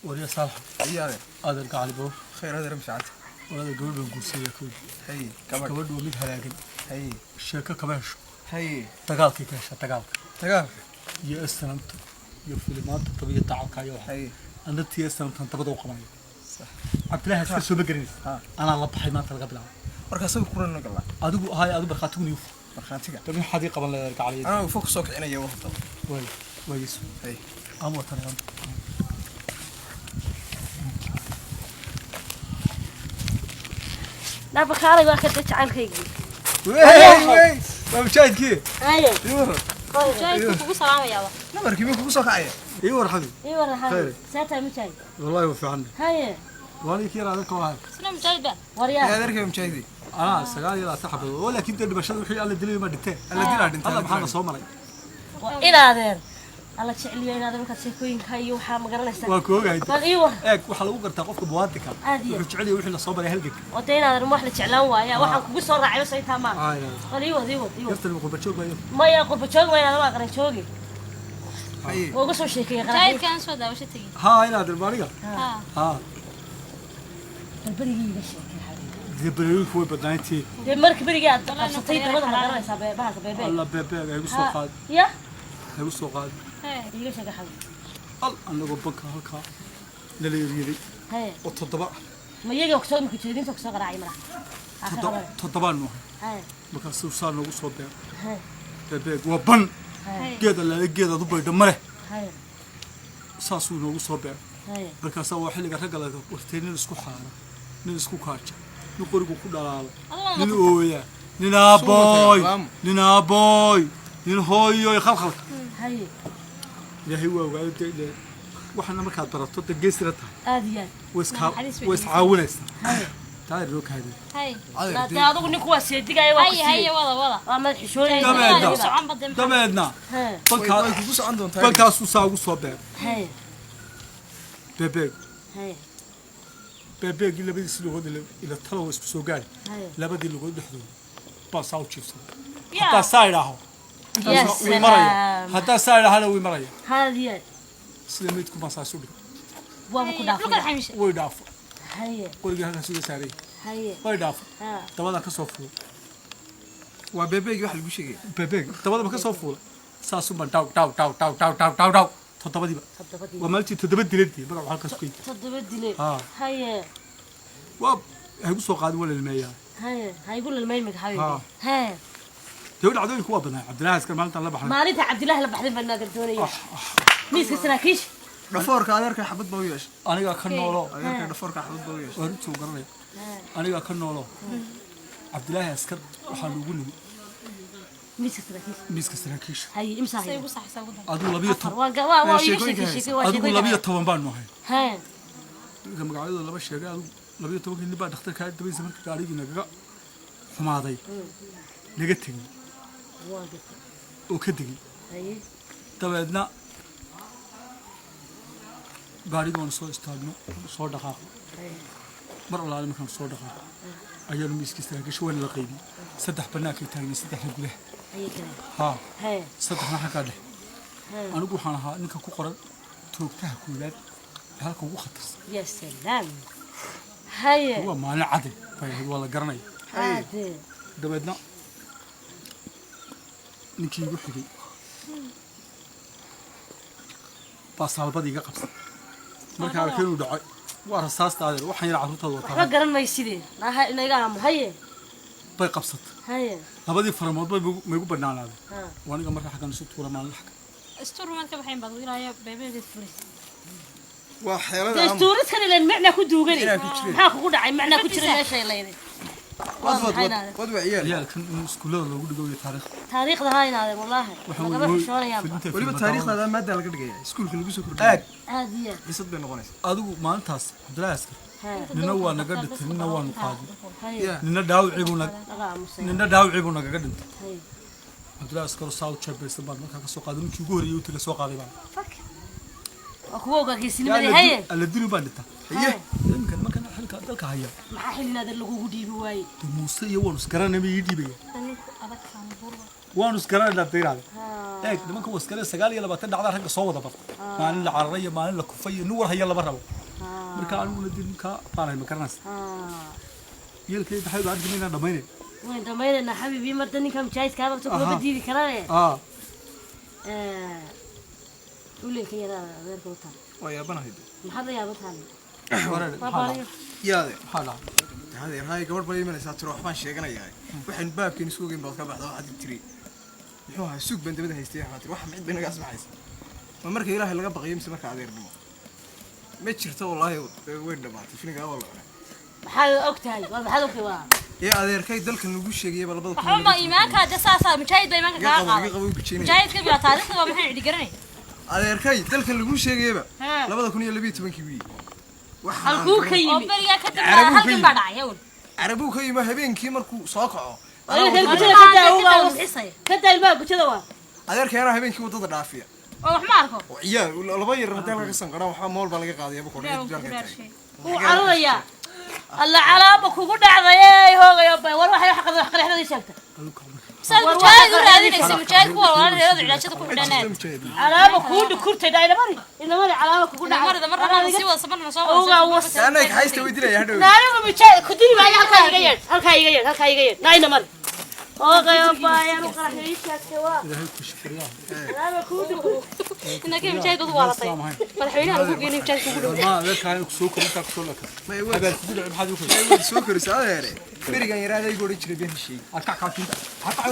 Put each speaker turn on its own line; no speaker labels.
وريا صالح
اياه
هذا القاعد بو
خير هذا رمشات
وهذا قبل بنقول كود
هي
كبد وميد هلاقن
هي
الشركة كباش
هي
تقالك كاش
تقال
يا استلمت يا فيلمات طبيعة تعالك يا
هي
أنا تي استلمت أنت بدو قماي
صح
عبد الله هسه بقرني أنا الله بحي ما تلقى بلا
markaasuu ku ran galaa
adigu hay adigu barqaatugu niyo
markhaatiga
tabii xadii qaban la gacalay
ana fog soo kicinaya waqti
way
hay
am watan
لا بخارج واخد جعلكيغي
wey ma mujahidkii
ايوه
يور
جاي كوكو سلام يابا
nabarkii ma kugu soo kacaya
يور حبيبي
ايوه
خير.
راه ساعتها مجاي
والله وفي عني
هاي
وانا كير هذا كوهاي
سنه مجاي بقى
yaa
وريا
adeerkay mujahidi
أنا سجال لا تحب ولكن تدري بشر وحي الله دليل ما دته
alla dilaa dhintaa
الله محمد صومري
الى هذا الله جعلي ان هذا marka sheekooyin kayo waxa ma garanaysaa
waa ku ogahay
bal iyo
eeg waxa lagu gartaa qofka buwaadka
Caadi ah.
wuxuu jecel yahay wixii la soo baray halgeek
wadayna hada wax la jeclaan waaya waxaan kugu soo raacay say taama bal iyo
yartan qurba joog bayo
ma ya qurba joog ma ina qaran joogi
hay
ugu soo sheekay qaran
جاي كان سو داوشة تجي
ها ina dalbaaniga
ها
ها
balbariga iga sheekay
dibreeyo ku badnaantii
de markii bariga aad qabsatay dabada ma garanaysaa beebaha beebe
الله beebe ay soo qaad
ya
ay soo qaad
iga sheekay xal
al anagu banka halka naleeyay
hay
oo todoba
ma iyaga ku soo markii jeedinta ku soo qaraacay mara
todoba no
hay
marka soo nagu soo beer
hay
beebe waa ban
hay
geeda la geeda du baydo mare
hay
saasuu nagu soo beer
hay
markaas waa xilliga rag la warteen isku xaara nin isku kaaja nin qorigu ku dhalaalo nin ooya nin aaboy nin hooyo khalkhal
hay
yahay waa waalidayda waxana markaad barato geesira tahay
aadiyan
ways caawinaysa
hay
taay roo kaadi
هاي
لا تاخذوا نكو واسيدغاي
هاي هاي ولا ولا
ما حشوني
dabeedna
ها
way kugu socon doontaa
balkaasuu saa ugu soo beer
هاي
bebeeg
هاي
bebeegii labadiisi lugood ila talo isku soo gaari
هاي
labadii lugood dhexdooda baa saa u jiifsan
يا
hataa saa idhaaho
يا
wii maraya
سلام
hataa saa idhaahana wii maraya
هذه
sida meydku baa saa isu dhig
وابو
لوكا
كدافع
حمشة
way dhaafo
هاي
qorigii halkaas uga saaray
هاي
way dhaafo
ها
dabada ka soo fuul
waa bebeegii wax lagu sheegay
bebeeg dabada ka soo fuul saasuu ma dhaw todobadiiba
تضبطي
waa maalintii toddoba diladii magac halkaas ku yimid
تضبطي لي
ها
هاي
waa ay u soo qaadin wala ilmeeyaa
هاي هاي يقول الميمك حبيبي
ها.
ها
dawlad cadooyinku waa badnaa cabdilaahi askar maalintan la baxnay
مالك عبد الله لبحدين بنا قدوني ميسك سراكيش
dhafoorka adeerka xabad baa u yeeshay
aniga ka noolo
adeerka dhafoorka xabad baa u yeeshay
warintuu garanaya aniga ka noolo cabdilaahi askar waxaa lagu nimi
ميسك سراكيش
miiska saraakiisha
هاي امسح هاي
سيبو صح سيبو ده
adigu labiyo toban
وا
adigu labiyo toban baanu ahay
ها
ninka magacyadooda laba sheegay adigu labiyo tobankii nin baa dhakhtarka dabaysa marka gaarigii nagaga xumaaday naga tegey
واقف
oo ka degey
هاي
dabeedna gaarigii waanu soo istaagno soo dhaqaaqo
هاي
mar allaale markaan soo dhaqaaqo ayaanu miiskii saraakiisha wayna la qaybiyey saddex bannaankay taagnay saddexna gudaha
هاي كده
haa
هاي
saddexna xaggaa dhex
ها
anigu waxaan ahaa ninka ku qoran toogtaha koowaad ee halka ugu khatarsan
يا سلام هاي
waa maalin caday bay ahayd waa la garanaya
هادي
dabeedna ninkii igu xigay baa saalbadii iga qabsay markaa arkay inuu dhacay waa rasaasta adeer waxaan yar carruurtooda
waxba
wataa
garan maysidee inaga amo haye
bay qabsatay
haye
labadii faramood bay maigu bannaanaaday
ها
waa aniga markaa xaggan isu tuura maalin xagga
استور ما كان بحين بعض ولا يا بيبي فريس
waa xeelada
dastuurid kan ileen macna ku duugani
Inaa ku jirin.
maxaa kugu dhacay macna ku jira meeshay leeyahay
wad waa ciyaal
ciyaalkan in iskuullada loogu dhigo iyo taariikh
taariikhda haynaade wallahi laga xishoonayaan
waliba taariikhda maada laga dhigaya iskuulka lagu soo kordhiyay
aadiya
xisad bay noqonaysaa
adigu maalintaas cabdilaahi askar
ها
nina waa naga dhintay nina waanu qaadin
هاي
nina dhaawicii buu
laga aamusay
nina dhaawicii buu nagaga dhintay
هاي
cabdilaahi askar saa u jeebaysan baan markaa ka soo qaaday ninkii ugu horreeyey uu taga soo qaaday baan
فك akuwa gaageysinimada haye
alla dili baan dhinta
haye
iminkan markan xilka dalka haya
maxaa xilinaada lagugu dhiibi waayey
de muuse iyo waanu isgaranayba ii dhiibaya
أنك أبغى كان برا
waanu isgaranayna dayraada
ها
eeg nimanka waskale 29 dhacda ragga soo wada bar maalin la cararaya maalin la kufay nuur haya laba rabo marka aanu dinka baaray ma karnas yeelkay dhaxay baa argina dhamaynay
وين دمينا حبيبي مرتني كم جاي كذا تقول بدي كلامي قولي كيرا غير كوتان
ويا بنهيد
ما حدا يا بطل
يا
حالا
هذه هاي قبل بلي من ساعة تروح ما شيء قناي وحين باب كين سوق ينبض كبح واحد تري يحوها السوق بنت بدها يستيح ما تروح معد بينك اسمع حيس ومرك إله اللي قبق يمسي مرك عذير بما ما تشرت والله وين دمعت فيني قال والله
محل أكتاي ومحل كوا
يا عذير كي دلك نقول شيء يبى لبض
حما إيمانك هذا ساسا مشاهد بإيمانك قاعد مشاهد كبير تاريخ ما بحين عندي قرني
عذير كي دلك نقول شيء يبى لبض كوني اللي بيت بنك بي
الكوك كيمي
أوبريا كتب هل بعد عيون
عربو كي ما هبين كي مركو ساقعه
كده الباب كده
عذير كي أنا هبين كي وضد العافية
وحماركم
وعيال ولا بير هذا لك السنقرة وحام مول بالك قاضي أبو خالد
وعرضيا الله علامك وقول عضيا هو يا والله حق هذا يشلته
مشاهد ورادين مشاهد كوا ولا رياض علاجته كل دنان
علامك كود كرت داينا مري إنه مري علامك وقول
مرة نسيوا صبرنا صوب
أنا حايس تويدي لي هذا
لا أنا مشاهد كديني معي هالكا يجير ناينا مري أوه يا بايا لو راح يشيك سوا
إذا هي كشفريا
علامك كود
إنك مشاهد وضوء طيب مرحبين أنا فوقيني مشاهد كله
ما ذاك كان سوق انت كسول لك
ما يود
هذا كده بحد يخش
ما يود سوكر ساعة يعني فريق يعني هذا يقول يجري بين الشيء
أكاك كنت حتى